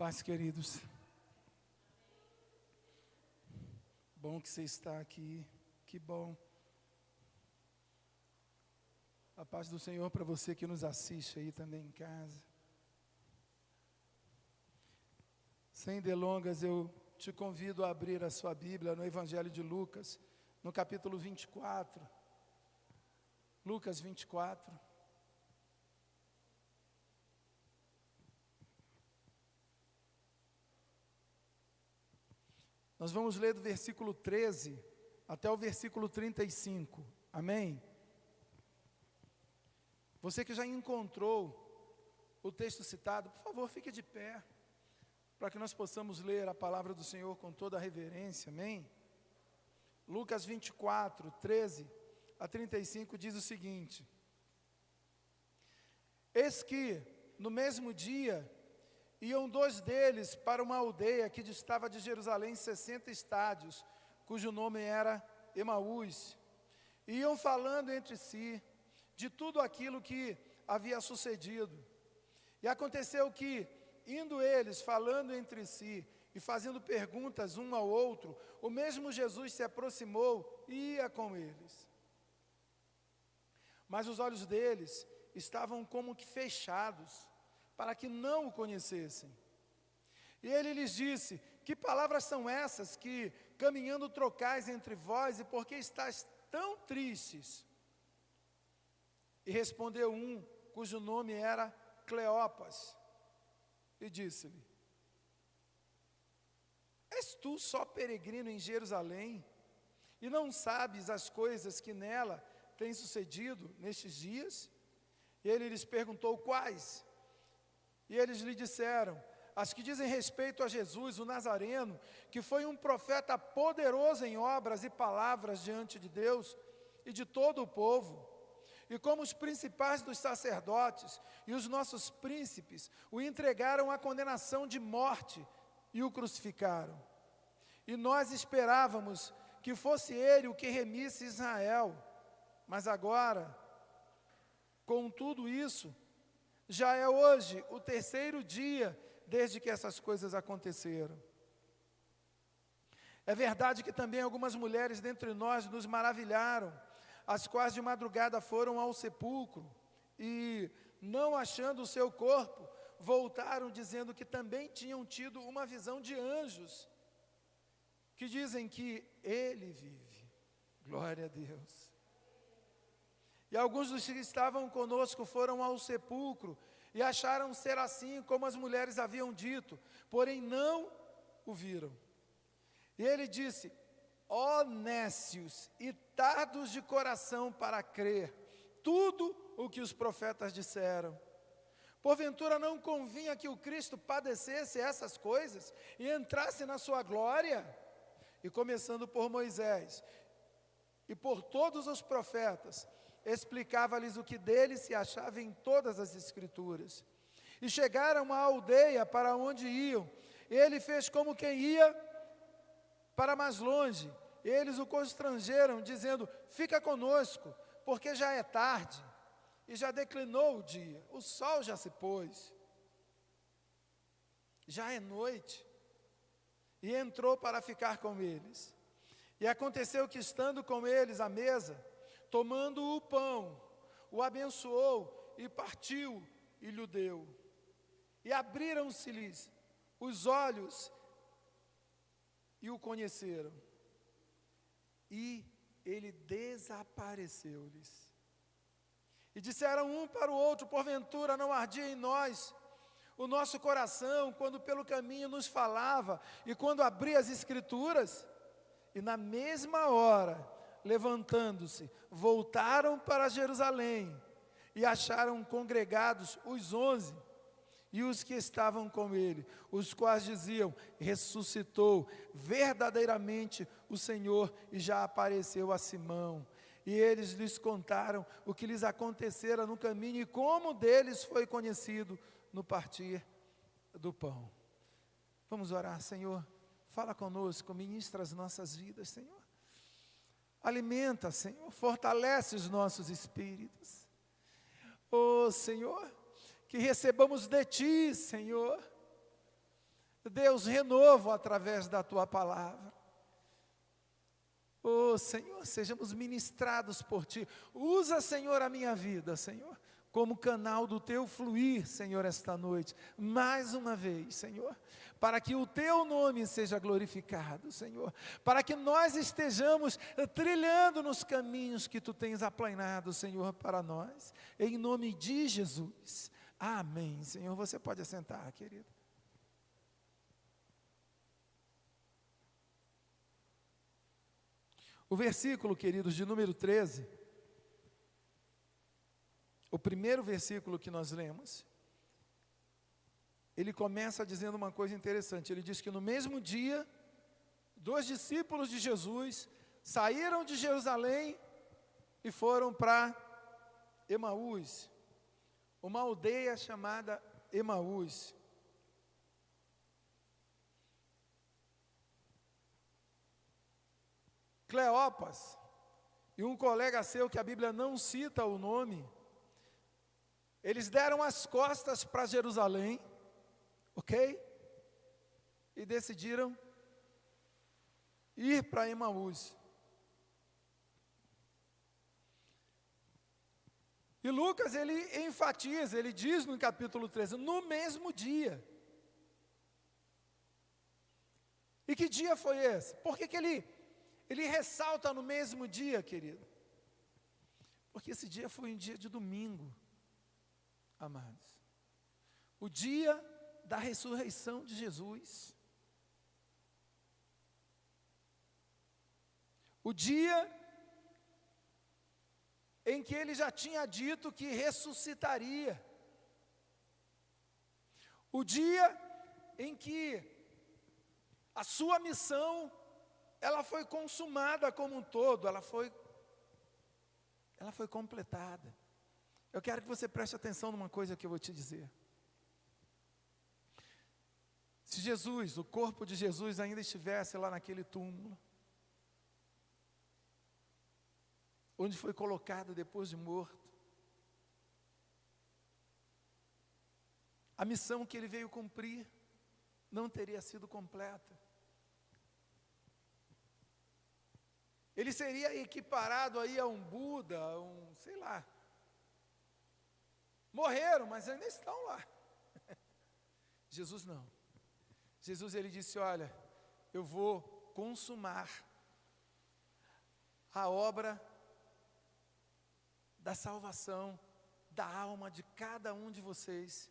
Paz, queridos. Bom que você está aqui, que bom. A paz do Senhor para você que nos assiste aí também em casa. Sem delongas, eu te convido a abrir a sua Bíblia no Evangelho de Lucas, no capítulo 24. Lucas 24. Nós vamos ler do versículo 13 até o versículo 35, amém? Você que já encontrou o texto citado, por favor, fique de pé, para que nós possamos ler a palavra do Senhor com toda a reverência, amém? Lucas 24, 13 a 35 diz o seguinte: Eis que, no mesmo dia, iam dois deles para uma aldeia que distava de Jerusalém 60 estádios, cujo nome era Emaús. Iam falando entre si de tudo aquilo que havia sucedido. E aconteceu que, indo eles falando entre si e fazendo perguntas um ao outro, o mesmo Jesus se aproximou e ia com eles. Mas os olhos deles estavam como que fechados, para que não o conhecessem. E ele lhes disse: Que palavras são essas que, caminhando, trocais entre vós, e por que estáis tão tristes? E respondeu um, cujo nome era Cleopas, e disse-lhe: És tu só peregrino em Jerusalém, e não sabes as coisas que nela têm sucedido nestes dias? E ele lhes perguntou: Quais? E eles lhe disseram: as que dizem respeito a Jesus, o Nazareno, que foi um profeta poderoso em obras e palavras diante de Deus e de todo o povo. E como os principais dos sacerdotes e os nossos príncipes o entregaram à condenação de morte e o crucificaram. E nós esperávamos que fosse ele o que remisse Israel. Mas agora, com tudo isso, já é hoje o terceiro dia desde que essas coisas aconteceram. É verdade que também algumas mulheres dentre nós nos maravilharam, as quais de madrugada foram ao sepulcro e, não achando o seu corpo, voltaram dizendo que também tinham tido uma visão de anjos, que dizem que ele vive. Glória a Deus. E alguns dos que estavam conosco foram ao sepulcro e acharam ser assim como as mulheres haviam dito, porém não o viram. E ele disse: Ó nécios e tardos de coração para crer tudo o que os profetas disseram. Porventura não convinha que o Cristo padecesse essas coisas e entrasse na sua glória? E começando por Moisés e por todos os profetas, explicava-lhes o que dele se achava em todas as Escrituras. E chegaram à aldeia para onde iam. Ele fez como quem ia para mais longe. Eles o constrangeram, dizendo: Fica conosco, porque já é tarde, e já declinou o dia, o sol já se pôs, já é noite. E entrou para ficar com eles. E aconteceu que, estando com eles à mesa, tomando o pão, o abençoou e partiu e lhe deu. E abriram-se-lhes os olhos e o conheceram. E ele desapareceu-lhes. E disseram um para o outro: Porventura não ardia em nós o nosso coração, quando pelo caminho nos falava, e quando abria as Escrituras? E na mesma hora, levantando-se, voltaram para Jerusalém, e acharam congregados os 11, e os que estavam com ele, os quais diziam: Ressuscitou verdadeiramente o Senhor, e já apareceu a Simão. E eles lhes contaram o que lhes acontecera no caminho, e como deles foi conhecido no partir do pão. Vamos orar. Senhor, fala conosco, ministra as nossas vidas, Senhor. Alimenta, Senhor, fortalece os nossos espíritos. Oh, Senhor, que recebamos de Ti, Senhor, Deus, renovo através da Tua palavra. Oh, Senhor, sejamos ministrados por Ti. Usa, Senhor, a minha vida, Senhor, como canal do Teu fluir, Senhor, esta noite, mais uma vez, Senhor, para que o Teu nome seja glorificado, Senhor, para que nós estejamos trilhando nos caminhos que Tu tens aplanado, Senhor, para nós, em nome de Jesus, amém. Senhor, você pode assentar, querido. O versículo, queridos, de número 13, o primeiro versículo que nós lemos, ele começa dizendo uma coisa interessante. Ele diz que no mesmo dia, 2 discípulos de Jesus saíram de Jerusalém e foram para Emaús, uma aldeia chamada Emaús. Cleopas e um colega seu, que a Bíblia não cita o nome, eles deram as costas para Jerusalém, ok? E decidiram ir para Emaús. E Lucas, ele enfatiza, ele diz no capítulo 13, no mesmo dia. E que dia foi esse? Por que ele ressalta no mesmo dia, querido? Porque esse dia foi um dia de domingo, amados. O dia da ressurreição de Jesus. O dia em que ele já tinha dito que ressuscitaria. O dia em que a sua missão, ela foi consumada como um todo, ela foi completada. Eu quero que você preste atenção numa coisa que eu vou te dizer. Se Jesus, o corpo de Jesus ainda estivesse lá naquele túmulo, onde foi colocado depois de morto, a missão que ele veio cumprir não teria sido completa. Ele seria equiparado aí a um Buda, sei lá. Morreram, mas ainda estão lá. Jesus não. Jesus, ele disse, olha, eu vou consumar a obra da salvação da alma de cada um de vocês.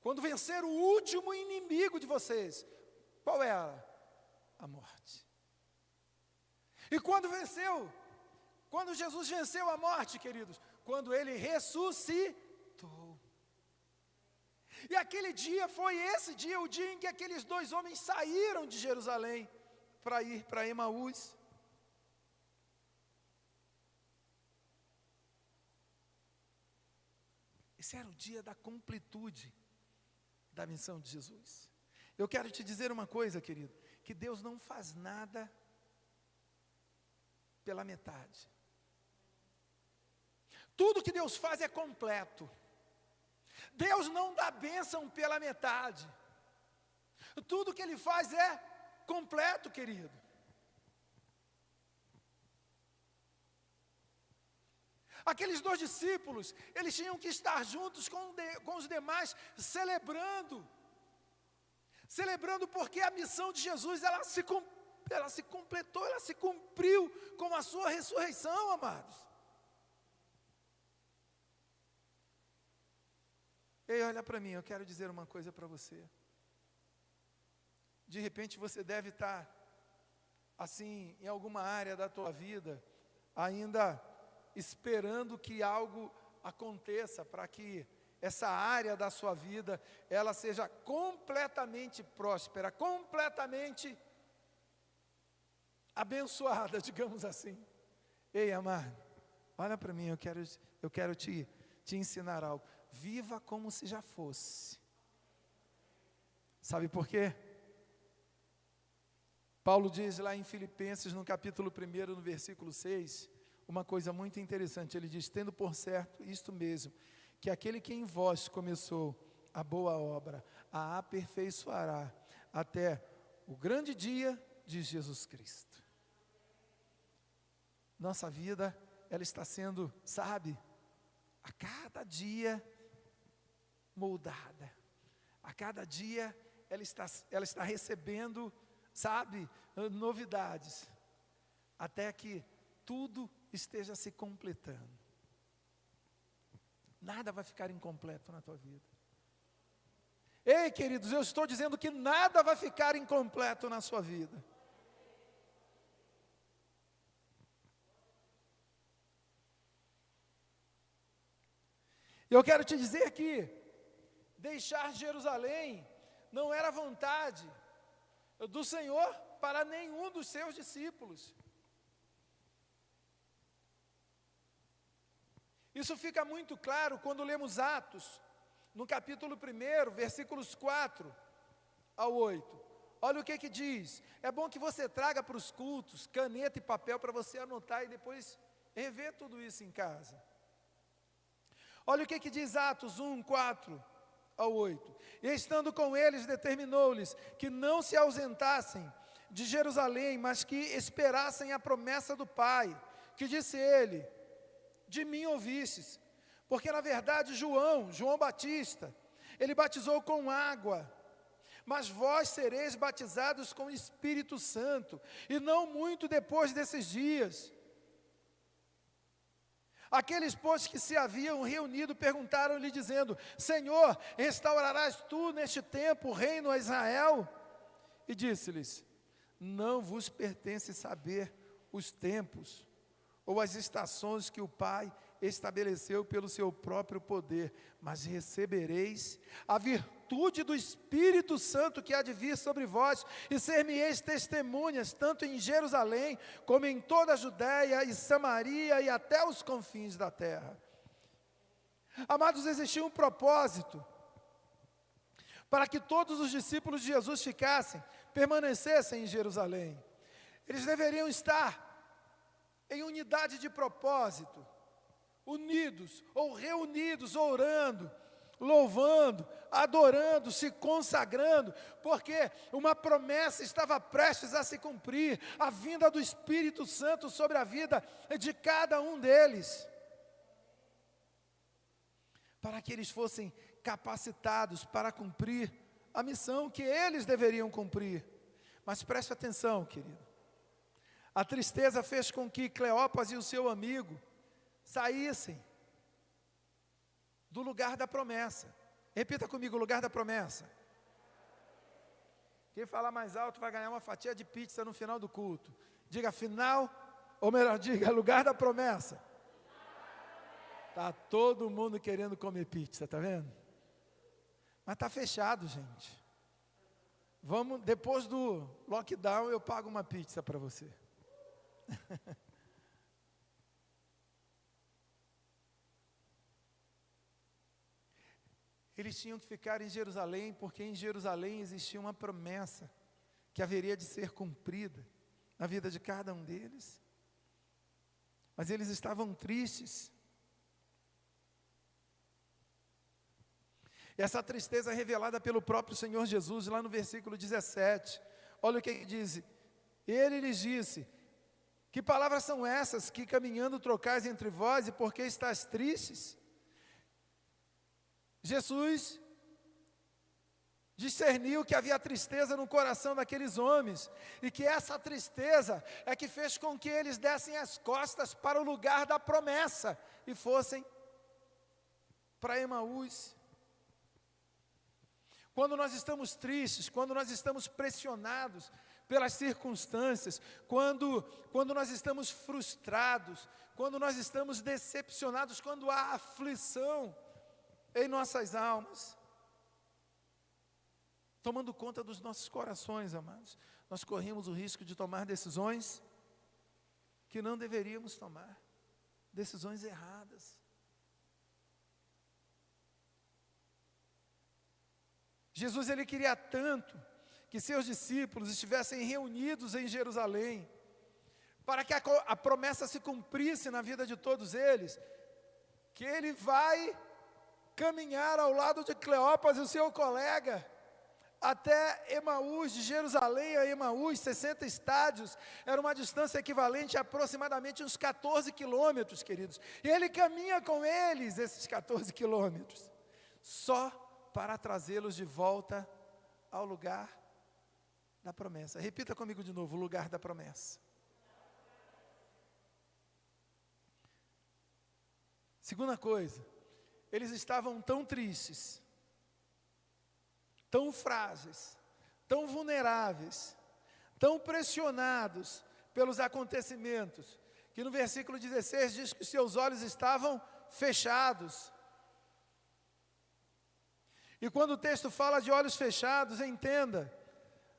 Quando vencer o último inimigo de vocês, qual é ela? A morte. E quando Jesus venceu a morte, queridos, quando ele ressuscitou. E aquele dia foi esse dia, o dia em que aqueles 2 homens saíram de Jerusalém para ir para Emaús. Esse era o dia da completude da missão de Jesus. Eu quero te dizer uma coisa, querido, que Deus não faz nada pela metade. Tudo que Deus faz é completo. Deus não dá bênção pela metade. Tudo que Ele faz é completo, querido. Aqueles 2 discípulos, eles tinham que estar juntos com os demais, celebrando porque a missão de Jesus, ela se completou, ela se cumpriu com a sua ressurreição, amados. Ei, olha para mim, eu quero dizer uma coisa para você. De repente você deve estar, assim, em alguma área da tua vida, ainda esperando que algo aconteça para que essa área da sua vida, ela seja completamente próspera, completamente abençoada, digamos assim. Ei, amado, olha para mim, eu quero te ensinar algo. Viva como se já fosse. Sabe por quê? Paulo diz lá em Filipenses, no capítulo 1, no versículo 6, uma coisa muito interessante. Ele diz, tendo por certo isto mesmo, que aquele que em vós começou a boa obra, a aperfeiçoará até o grande dia de Jesus Cristo. Nossa vida, ela está sendo, sabe, a cada dia moldada. A cada dia ela está recebendo, sabe, novidades, até que tudo esteja se completando. Nada vai ficar incompleto na tua vida. Ei, queridos, eu estou dizendo que nada vai ficar incompleto na sua vida. Eu quero te dizer que deixar Jerusalém não era vontade do Senhor para nenhum dos seus discípulos. Isso fica muito claro quando lemos Atos, no capítulo 1, versículos 4 ao 8. Olha o que diz. É bom que você traga para os cultos caneta e papel para você anotar e depois rever tudo isso em casa. Olha o que diz Atos 1, 4 ao 8. E estando com eles, determinou-lhes que não se ausentassem de Jerusalém, mas que esperassem a promessa do Pai, que disse ele: de mim ouvistes. Porque na verdade João Batista, ele batizou com água, mas vós sereis batizados com o Espírito Santo, e não muito depois desses dias. Aqueles, pois, que se haviam reunido, perguntaram-lhe, dizendo: Senhor, restaurarás tu neste tempo o reino a Israel? E disse-lhes: não vos pertence saber os tempos, ou as estações que o Pai estabeleceu pelo seu próprio poder, mas recebereis a virtude do Espírito Santo que há de vir sobre vós, e ser-me-eis testemunhas, tanto em Jerusalém, como em toda a Judéia e Samaria, e até os confins da terra. Amados, existia um propósito, para que todos os discípulos de Jesus permanecessem em Jerusalém. Eles deveriam estar em unidade de propósito, unidos ou reunidos, orando, louvando, adorando, se consagrando, porque uma promessa estava prestes a se cumprir, a vinda do Espírito Santo sobre a vida de cada um deles, para que eles fossem capacitados para cumprir a missão que eles deveriam cumprir. Mas preste atenção, querido, a tristeza fez com que Cleopas e o seu amigo saíssem do lugar da promessa. Repita comigo: o lugar da promessa. Quem falar mais alto vai ganhar uma fatia de pizza no final do culto. Diga final, ou melhor, diga lugar da promessa. Está todo mundo querendo comer pizza, tá vendo? Mas está fechado, gente. Vamos, depois do lockdown eu pago uma pizza para você. Eles tinham que ficar em Jerusalém, porque em Jerusalém existia uma promessa que haveria de ser cumprida na vida de cada um deles. Mas eles estavam tristes. E essa tristeza é revelada pelo próprio Senhor Jesus, lá no versículo 17. Olha o que ele diz. Ele lhes disse: que palavras são essas que caminhando trocais entre vós, e por que estáis tristes? Jesus discerniu que havia tristeza no coração daqueles homens, e que essa tristeza é que fez com que eles dessem as costas para o lugar da promessa, e fossem para Emaús. Quando nós estamos tristes, quando nós estamos pressionados pelas circunstâncias, quando nós estamos frustrados, quando nós estamos decepcionados, quando há aflição em nossas almas, tomando conta dos nossos corações, amados, nós corremos o risco de tomar decisões que não deveríamos tomar, decisões erradas. Jesus, ele queria tanto que seus discípulos estivessem reunidos em Jerusalém, para que a promessa se cumprisse na vida de todos eles, que ele vai caminhar ao lado de Cleopas e o seu colega, até Emaús, de Jerusalém a Emaús, 60 estádios, era uma distância equivalente a aproximadamente uns 14 quilômetros, queridos. E ele caminha com eles esses 14 quilômetros, só para trazê-los de volta ao lugar da promessa. Repita comigo de novo: o lugar da promessa. Segunda coisa, eles estavam tão tristes, tão frágeis, tão vulneráveis, tão pressionados pelos acontecimentos, que no versículo 16 diz que seus olhos estavam fechados. E quando o texto fala de olhos fechados, entenda,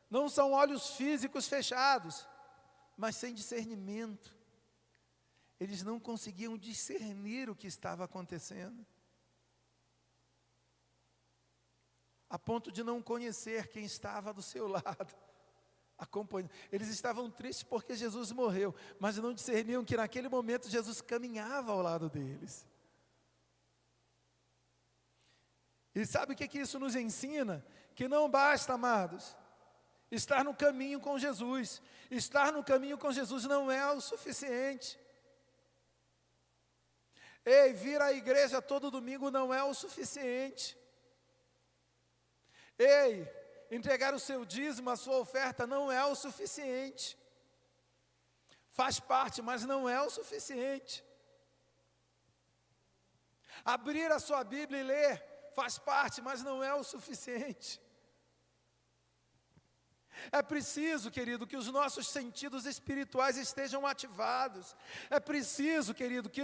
não são olhos físicos fechados, mas sem discernimento. Eles não conseguiam discernir o que estava acontecendo, a ponto de não conhecer quem estava do seu lado, acompanhando. Eles estavam tristes porque Jesus morreu, mas não discerniam que naquele momento Jesus caminhava ao lado deles. E sabe o que isso nos ensina? Que não basta, amados, estar no caminho com Jesus. Estar no caminho com Jesus não é o suficiente. Ei, vir à igreja todo domingo não é o suficiente. Ei, entregar o seu dízimo, a sua oferta não é o suficiente. Faz parte, mas não é o suficiente. Abrir a sua Bíblia e ler faz parte, mas não é o suficiente. É preciso, querido, que os nossos sentidos espirituais estejam ativados. É preciso, querido, que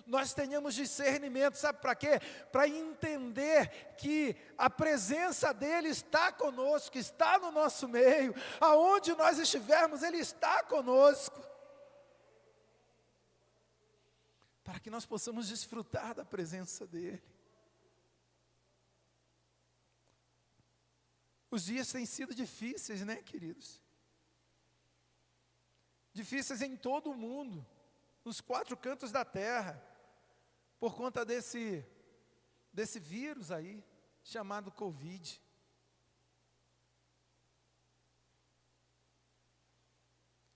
nós tenhamos discernimento. Sabe para quê? Para entender que a presença dEle está conosco, está no nosso meio. Aonde nós estivermos, Ele está conosco. Para que nós possamos desfrutar da presença dEle. Os dias têm sido difíceis, né, queridos? Difíceis em todo o mundo, nos 4 cantos da terra, por conta desse vírus aí, chamado Covid.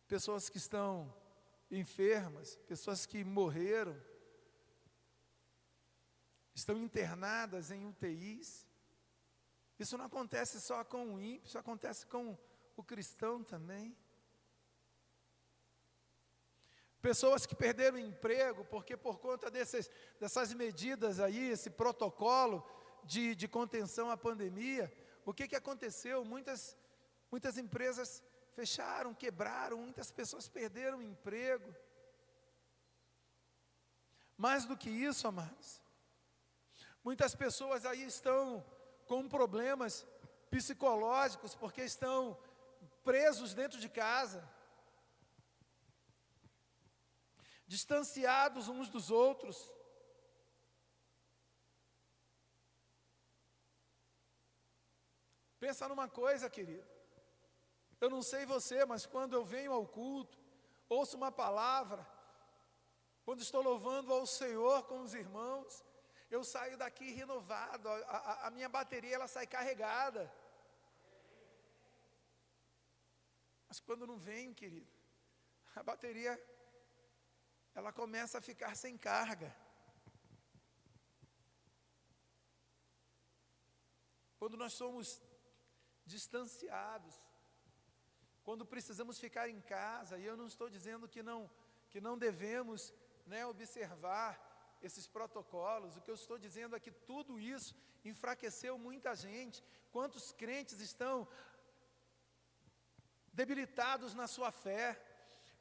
Pessoas que estão enfermas, pessoas que morreram, estão internadas em UTIs. Isso não acontece só com o ímpio, isso acontece com o cristão também. Pessoas que perderam o emprego, porque por conta dessas medidas aí, esse protocolo de contenção à pandemia, o que aconteceu? Muitas empresas fecharam, quebraram, muitas pessoas perderam o emprego. Mais do que isso, amados, muitas pessoas aí estão com problemas psicológicos, porque estão presos dentro de casa, distanciados uns dos outros. Pensa numa coisa, querido, eu não sei você, mas quando eu venho ao culto, ouço uma palavra, quando estou louvando ao Senhor com os irmãos, eu saio daqui renovado, a minha bateria ela sai carregada. Mas quando não venho, querido, a bateria ela começa a ficar sem carga. Quando nós somos distanciados, quando precisamos ficar em casa, e eu não estou dizendo que não devemos, né, observar esses protocolos, o que eu estou dizendo é que tudo isso enfraqueceu muita gente. Quantos crentes estão debilitados na sua fé?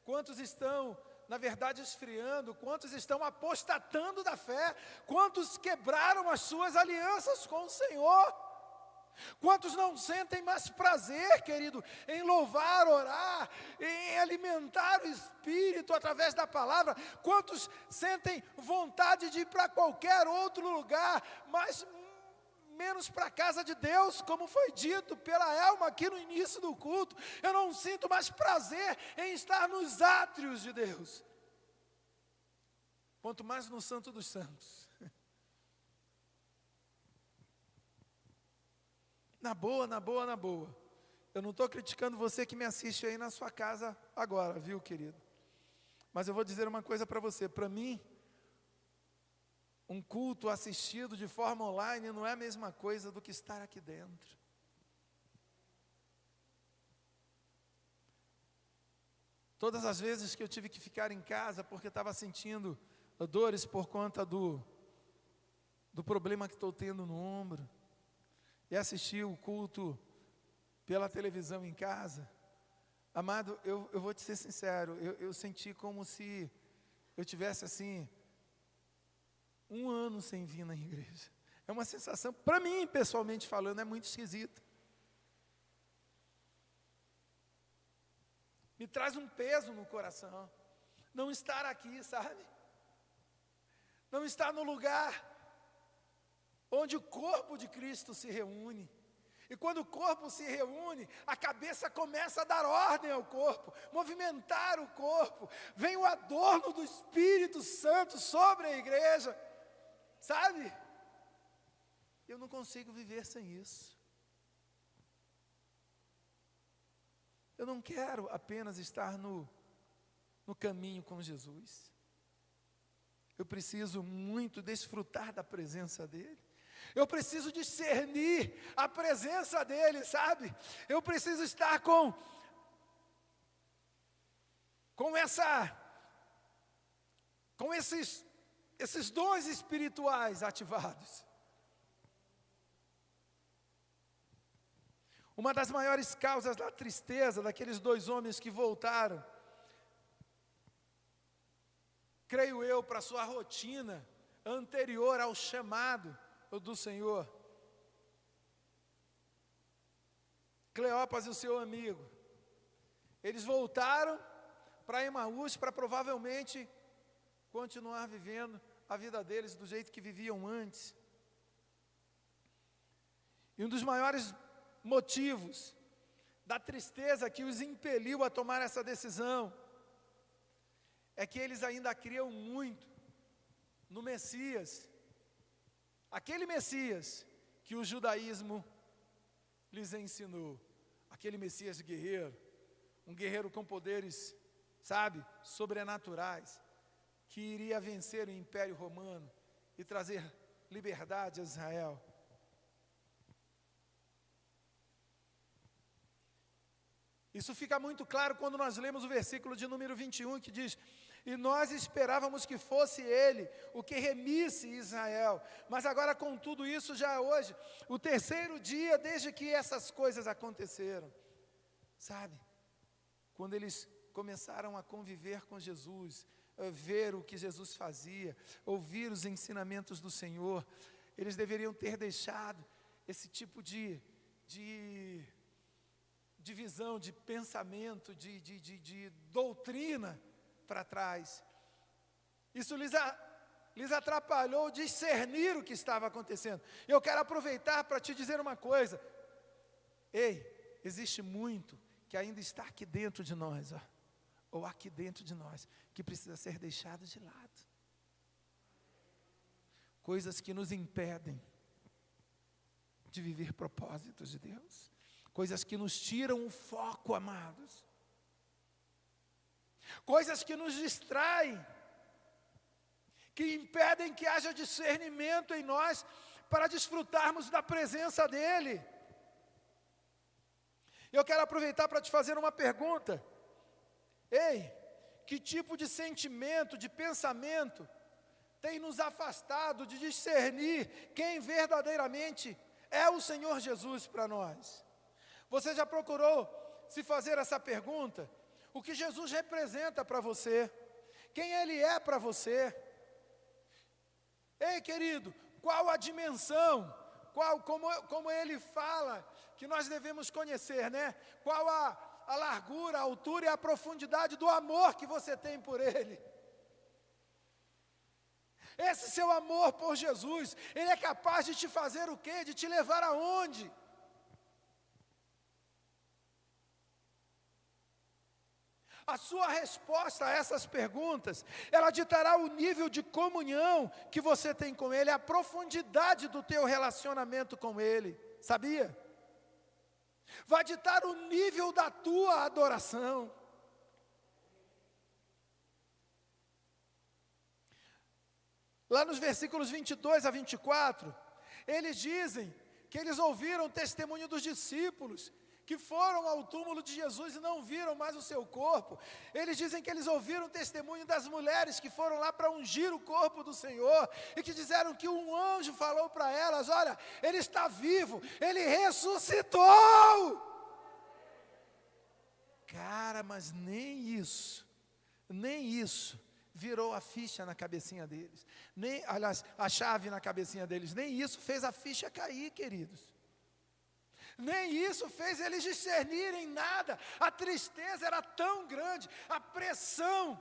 Quantos estão, na verdade, esfriando? Quantos estão apostatando da fé? Quantos quebraram as suas alianças com o Senhor? Quantos não sentem mais prazer, querido, em louvar, orar, em alimentar o Espírito através da palavra? Quantos sentem vontade de ir para qualquer outro lugar, mas menos para a casa de Deus, como foi dito pela Elma aqui no início do culto? Eu não sinto mais prazer em estar nos átrios de Deus, quanto mais no Santo dos Santos. Na boa, na boa, na boa. Eu não estou criticando você que me assiste aí na sua casa agora, viu, querido? Mas eu vou dizer uma coisa para você. Para mim, um culto assistido de forma online não é a mesma coisa do que estar aqui dentro. Todas as vezes que eu tive que ficar em casa porque estava sentindo dores por conta do problema que estou tendo no ombro, e assistir o culto pela televisão em casa, amado, eu vou te ser sincero, eu senti como se eu tivesse assim, 1 ano sem vir na igreja. É uma sensação, para mim pessoalmente falando, é muito esquisita. Me traz um peso no coração, não estar aqui, sabe? Não estar no lugar onde o corpo de Cristo se reúne. E quando o corpo se reúne, a cabeça começa a dar ordem ao corpo, movimentar o corpo. Vem o adorno do Espírito Santo sobre a igreja, sabe? Eu não consigo viver sem isso. Eu não quero apenas estar no caminho com Jesus. Eu preciso muito desfrutar da presença dEle. Eu preciso discernir a presença dEle, sabe? Eu preciso estar com esses dons espirituais ativados. Uma das maiores causas da tristeza daqueles 2 homens que voltaram, creio eu, para sua rotina anterior ao chamado do Senhor. Cleopas e o seu amigo, eles voltaram para Emaús para provavelmente continuar vivendo a vida deles do jeito que viviam antes. E um dos maiores motivos da tristeza que os impeliu a tomar essa decisão é que eles ainda criam muito no Messias, aquele Messias que o judaísmo lhes ensinou, aquele Messias guerreiro, um guerreiro com poderes, sabe, sobrenaturais, que iria vencer o Império Romano e trazer liberdade a Israel. Isso fica muito claro quando nós lemos o versículo de número 21, que diz: e nós esperávamos que fosse Ele o que remisse Israel, mas agora com tudo isso já é hoje o 3º dia desde que essas coisas aconteceram. Sabe, quando eles começaram a conviver com Jesus, a ver o que Jesus fazia, ouvir os ensinamentos do Senhor, eles deveriam ter deixado esse tipo de visão, de pensamento, de doutrina para trás. Isso lhes atrapalhou discernir o que estava acontecendo. Eu quero aproveitar para te dizer uma coisa. Ei, existe muito que ainda está aqui dentro de nós, ou aqui dentro de nós, que precisa ser deixado de lado. Coisas que nos impedem de viver propósitos de Deus. Coisas que nos tiram o foco, amados. Coisas que nos distraem, que impedem que haja discernimento em nós para desfrutarmos da presença dEle. Eu quero aproveitar para te fazer uma pergunta. Ei, que tipo de sentimento, de pensamento tem nos afastado de discernir quem verdadeiramente é o Senhor Jesus para nós? Você já procurou se fazer essa pergunta? O que Jesus representa para você? Quem Ele é para você? Ei, querido, qual a dimensão? Como Ele fala que nós devemos conhecer, né? Qual a largura, a altura e a profundidade do amor que você tem por Ele? Esse seu amor por Jesus, Ele é capaz de te fazer o quê? De te levar aonde? A sua resposta a essas perguntas, ela ditará o nível de comunhão que você tem com Ele, a profundidade do teu relacionamento com Ele, sabia? vai ditar o nível da tua adoração. Lá nos versículos 22 a 24, eles dizem que eles ouviram o testemunho dos discípulos, que foram ao túmulo de Jesus e não viram mais o seu corpo. Eles dizem que eles ouviram o testemunho das mulheres que foram lá para ungir o corpo do Senhor, e que disseram que um anjo falou para elas: olha, ele está vivo, ele ressuscitou. Cara, mas nem isso virou a ficha na cabecinha deles, aliás, a chave na cabecinha deles, nem isso fez a ficha cair, queridos. Nem isso fez eles discernirem nada. A tristeza era tão grande, a pressão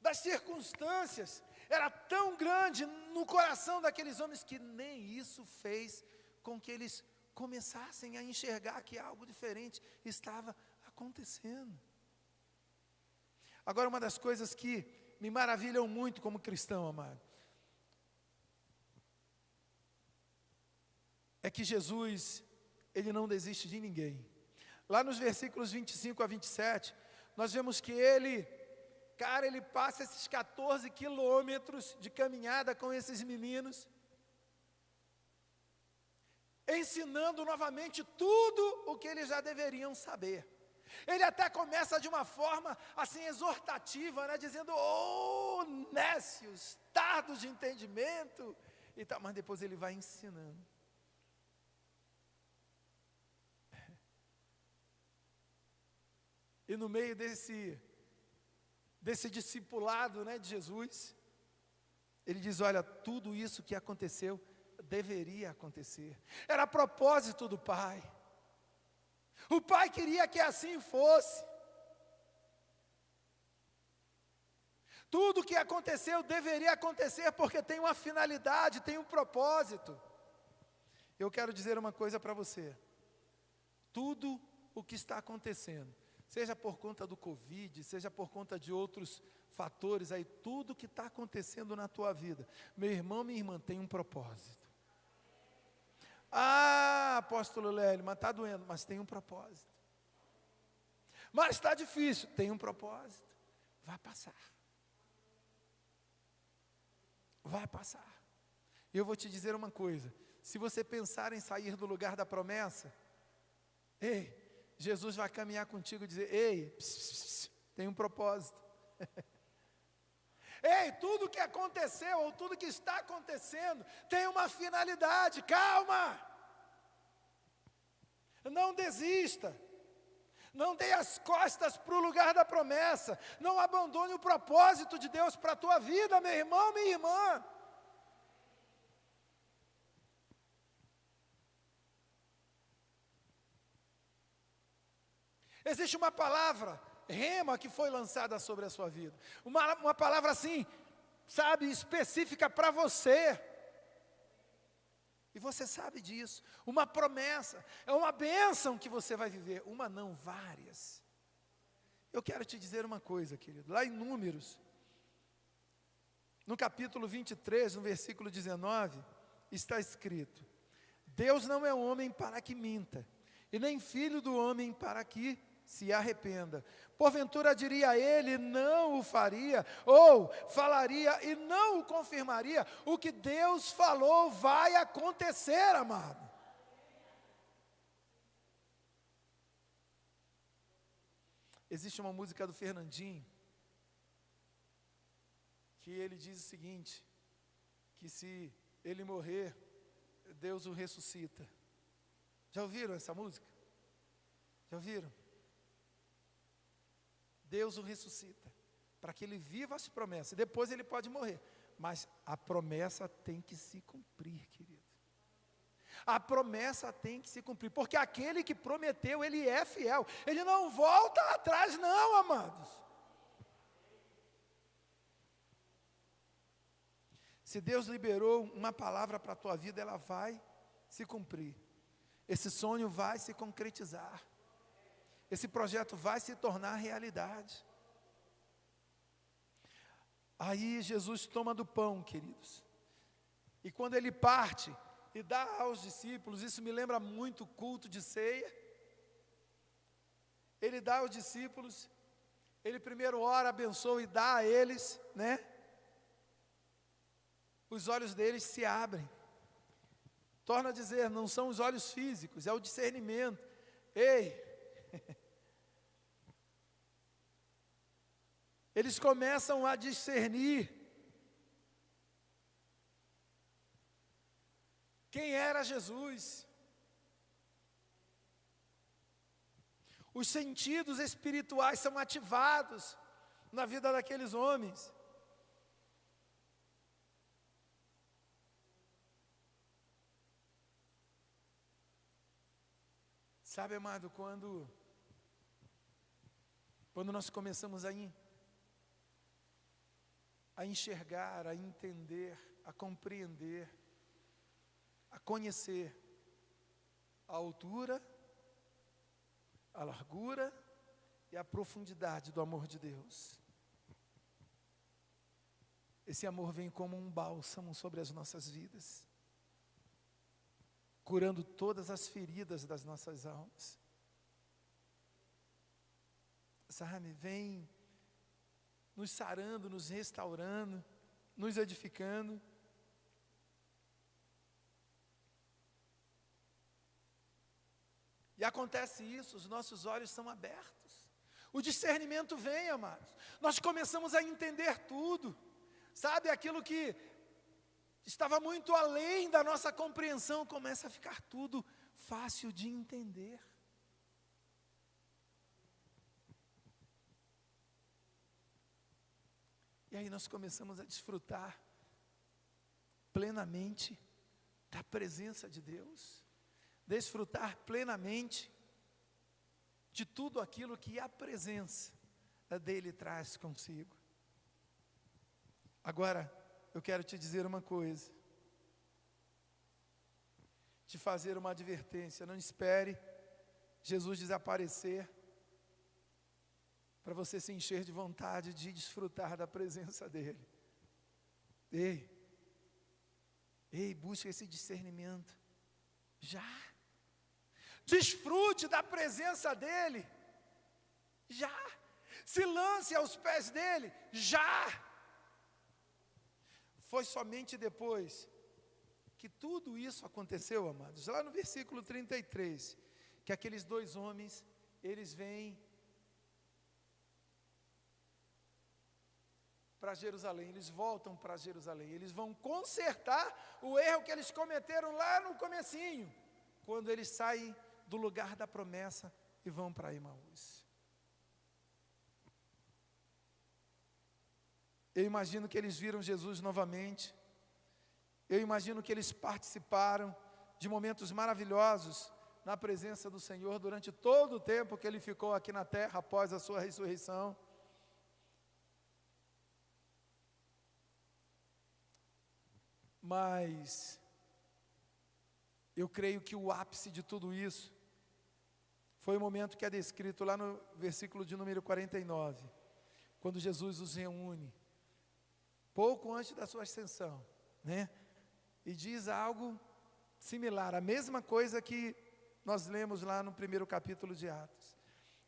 das circunstâncias era tão grande no coração daqueles homens, que nem isso fez com que eles começassem a enxergar que algo diferente estava acontecendo. Agora, uma das coisas que me maravilham muito como cristão, amado, é que Jesus, ele não desiste de ninguém. Lá nos versículos 25 a 27, nós vemos que ele passa esses 14 quilômetros de caminhada com esses meninos, ensinando novamente tudo o que eles já deveriam saber. Ele até começa de uma forma assim exortativa, né, dizendo: oh, nécios, tardos de entendimento e tal, mas depois ele vai ensinando. E no meio desse discipulado, né, de Jesus, ele diz: olha, tudo isso que aconteceu deveria acontecer, era propósito do Pai. O Pai queria que assim fosse. Tudo o que aconteceu deveria acontecer porque tem uma finalidade, tem um propósito. Eu quero dizer uma coisa para você: tudo o que está acontecendo, seja por conta do Covid, seja por conta de outros fatores aí, tudo que está acontecendo na tua vida, meu irmão, minha irmã, tem um propósito. Ah, apóstolo Lélio, mas está doendo, mas tem um propósito. Mas está difícil, tem um propósito. Vai passar. Vai passar. E eu vou te dizer uma coisa: se você pensar em sair do lugar da promessa, ei, Jesus vai caminhar contigo e dizer: ei, tem um propósito. Ei, tudo que aconteceu, ou tudo que está acontecendo, tem uma finalidade. Calma, não desista, não dê as costas para o lugar da promessa, não abandone o propósito de Deus para a tua vida, meu irmão, minha irmã. Existe uma palavra rema que foi lançada sobre a sua vida, uma palavra assim, sabe, específica para você, e você sabe disso, uma promessa, é uma bênção que você vai viver, uma não, várias. Eu quero te dizer uma coisa, querido, lá em Números, no capítulo 23, no versículo 19, está escrito: Deus não é homem para que minta, e nem filho do homem para que se arrependa. Porventura diria ele, não o faria, ou falaria e não o confirmaria. O que Deus falou vai acontecer, amado. Existe uma música do Fernandinho, que ele diz o seguinte, que se ele morrer, Deus o ressuscita. Já ouviram essa música? Já ouviram? Deus o ressuscita, para que ele viva as promessas, depois ele pode morrer, mas a promessa tem que se cumprir, querido. A promessa tem que se cumprir, porque aquele que prometeu, ele é fiel, ele não volta atrás não, amados. Se Deus liberou uma palavra para a tua vida, ela vai se cumprir, esse sonho vai se concretizar, esse projeto vai se tornar realidade. Aí Jesus toma do pão, queridos, e quando ele parte, e dá aos discípulos. Isso me lembra muito o culto de ceia. Ele dá aos discípulos, ele primeiro ora, abençoa e dá a eles, né? Os olhos deles se abrem. Torna a dizer, não são os olhos físicos, é o discernimento. Ei! Eles começam a discernir quem era Jesus. Os sentidos espirituais são ativados na vida daqueles homens. Sabe, amado, quando nós começamos a enxergar, a entender, a compreender, a conhecer a altura, a largura e a profundidade do amor de Deus. Esse amor vem como um bálsamo sobre as nossas vidas, curando todas as feridas das nossas almas. Sabe, vem nos sarando, nos restaurando, nos edificando. E acontece isso, os nossos olhos são abertos. O discernimento vem, amados. Nós começamos a entender tudo. Sabe, aquilo que estava muito além da nossa compreensão, começa a ficar tudo fácil de entender. E aí nós começamos a desfrutar plenamente da presença de Deus, desfrutar plenamente de tudo aquilo que a presença dele traz consigo. Agora, eu quero te dizer uma coisa, te fazer uma advertência: não espere Jesus desaparecer para você se encher de vontade de desfrutar da presença dele. Ei, busque esse discernimento já. Desfrute da presença dele já. Se lance aos pés dele já. Foi somente depois que tudo isso aconteceu, amados, lá no versículo 33, que aqueles dois homens, eles vêm para Jerusalém, eles voltam para Jerusalém, eles vão consertar o erro que eles cometeram lá no comecinho, quando eles saem do lugar da promessa e vão para Emaús. Eu imagino que eles viram Jesus novamente, eu imagino que eles participaram de momentos maravilhosos na presença do Senhor durante todo o tempo que ele ficou aqui na terra após a sua ressurreição. Mas eu creio que o ápice de tudo isso foi o momento que é descrito lá no versículo de número 49, quando Jesus os reúne, pouco antes da sua ascensão, né? E diz algo similar, a mesma coisa que nós lemos lá no primeiro capítulo de Atos.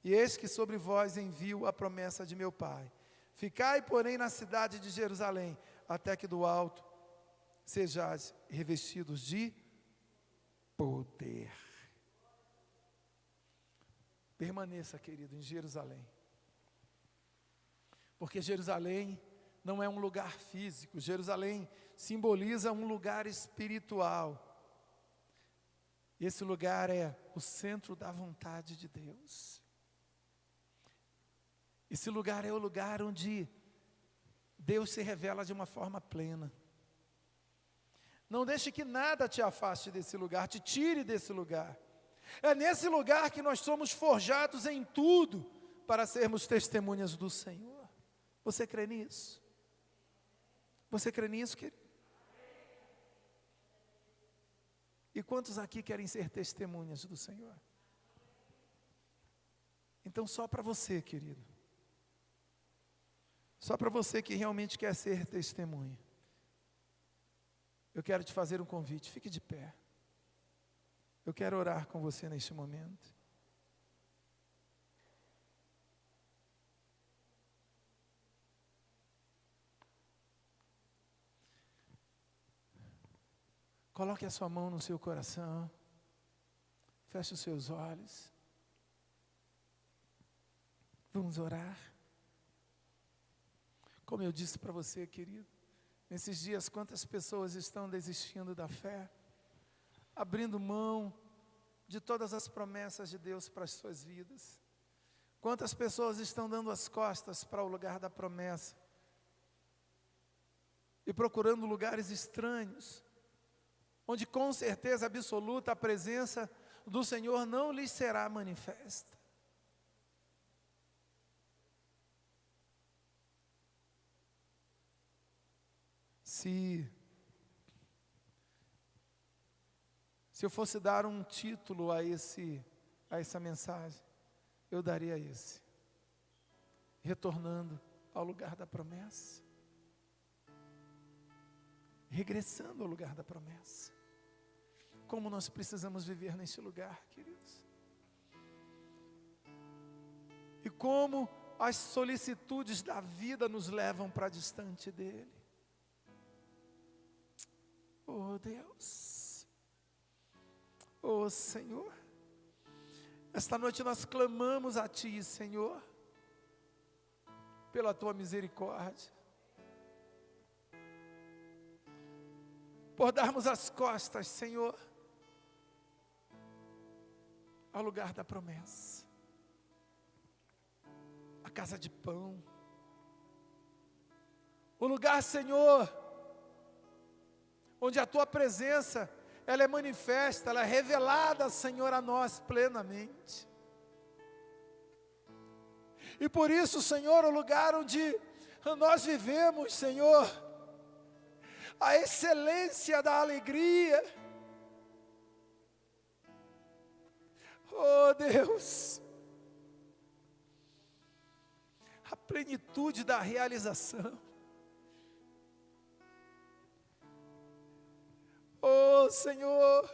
E eis que sobre vós envio a promessa de meu Pai. Ficai, porém, na cidade de Jerusalém, até que do alto sejais revestidos de poder. Permaneça, querido, em Jerusalém. Porque Jerusalém não é um lugar físico. Jerusalém simboliza um lugar espiritual. Esse lugar é o centro da vontade de Deus. Esse lugar é o lugar onde Deus se revela de uma forma plena. Não deixe que nada te afaste desse lugar, te tire desse lugar. É nesse lugar que nós somos forjados em tudo para sermos testemunhas do Senhor. Você crê nisso? Você crê nisso, querido? E quantos aqui querem ser testemunhas do Senhor? Então só para você, querido. Só para você que realmente quer ser testemunha. eu quero te fazer um convite, fique de pé. Eu quero orar com você neste momento. Coloque a sua mão no seu coração. Feche os seus olhos. Vamos orar. Como eu disse para você, querido, nesses dias quantas pessoas estão desistindo da fé, abrindo mão de todas as promessas de Deus para as suas vidas. Quantas pessoas estão dando as costas para o lugar da promessa e procurando lugares estranhos, onde com certeza absoluta a presença do Senhor não lhes será manifesta. Se eu fosse dar um título a essa mensagem, eu daria esse: retornando ao lugar da promessa, regressando ao lugar da promessa. Como nós precisamos viver neste lugar, queridos. E como as solicitudes da vida nos levam para distante dele. Oh Deus, oh Senhor, esta noite nós clamamos a Ti, Senhor, pela Tua misericórdia, por darmos as costas, Senhor, ao lugar da promessa, a casa de pão, o lugar, Senhor, onde a Tua presença, ela é manifesta, ela é revelada, Senhor, a nós plenamente. E por isso, Senhor, o lugar onde nós vivemos, Senhor, a excelência da alegria, oh Deus, a plenitude da realização, oh Senhor,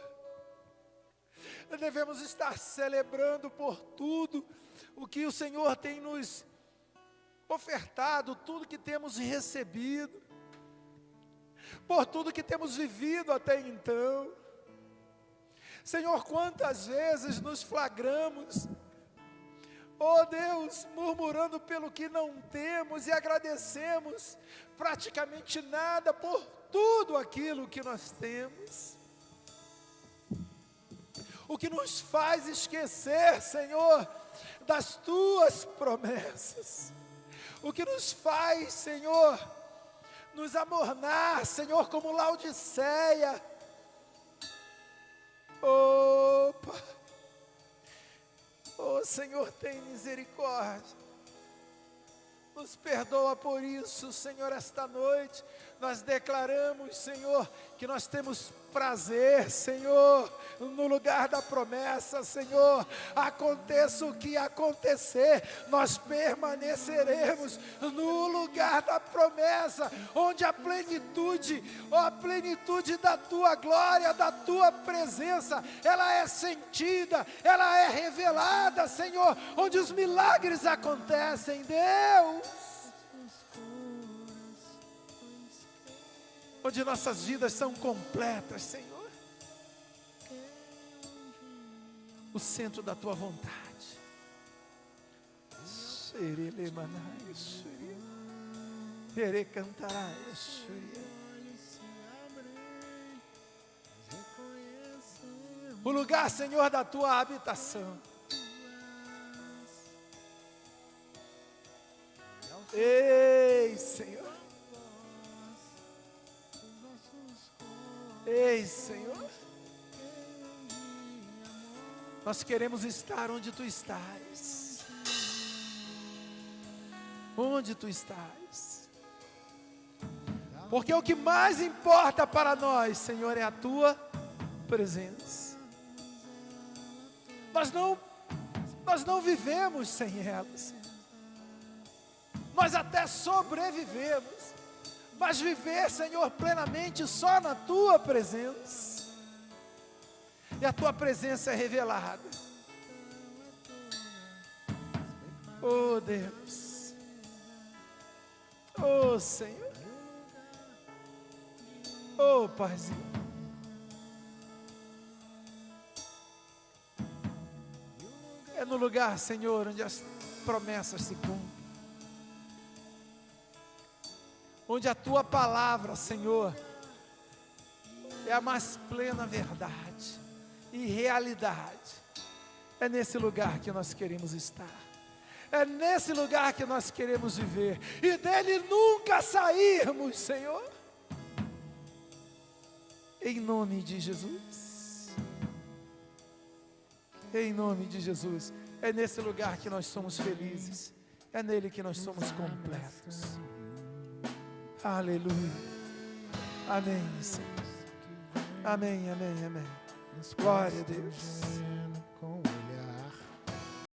devemos estar celebrando por tudo o que o Senhor tem nos ofertado, tudo que temos recebido, por tudo que temos vivido até então. Senhor, quantas vezes nos flagramos, oh Deus, murmurando pelo que não temos e agradecemos praticamente nada por tudo aquilo que nós temos. O que nos faz esquecer, Senhor, das Tuas promessas. O que nos faz, Senhor, nos amornar, Senhor, como Laodiceia. Oh, Pai, oh Senhor, tem misericórdia, nos perdoa por isso, Senhor. Esta noite nós declaramos, Senhor, que nós temos prazer, Senhor, no lugar da promessa, Senhor. Aconteça o que acontecer, nós permaneceremos no lugar da promessa, onde a plenitude da Tua glória, da Tua presença, ela é sentida, ela é revelada, Senhor, onde os milagres acontecem, Deus. Onde nossas vidas são completas, Senhor. O centro da Tua vontade. O lugar, Senhor, da Tua habitação. Ei, Senhor. Ei, Senhor, nós queremos estar onde Tu estás. Onde Tu estás. Porque o que mais importa para nós, Senhor, é a Tua presença. Nós não vivemos sem ela, Senhor. Nós até sobrevivemos, mas viver, Senhor, plenamente só na Tua presença. E a Tua presença é revelada. Oh Deus, oh Senhor, oh Paizinho. É no lugar, Senhor, onde as promessas se cumprem, onde a Tua palavra, Senhor, é a mais plena verdade e realidade. É nesse lugar que nós queremos estar, é nesse lugar que nós queremos viver, e dele nunca sairmos, Senhor, em nome de Jesus. Em nome de Jesus, é nesse lugar que nós somos felizes, é nele que nós somos completos. Aleluia, amém, Senhor. Amém, amém, amém. Glória a Deus.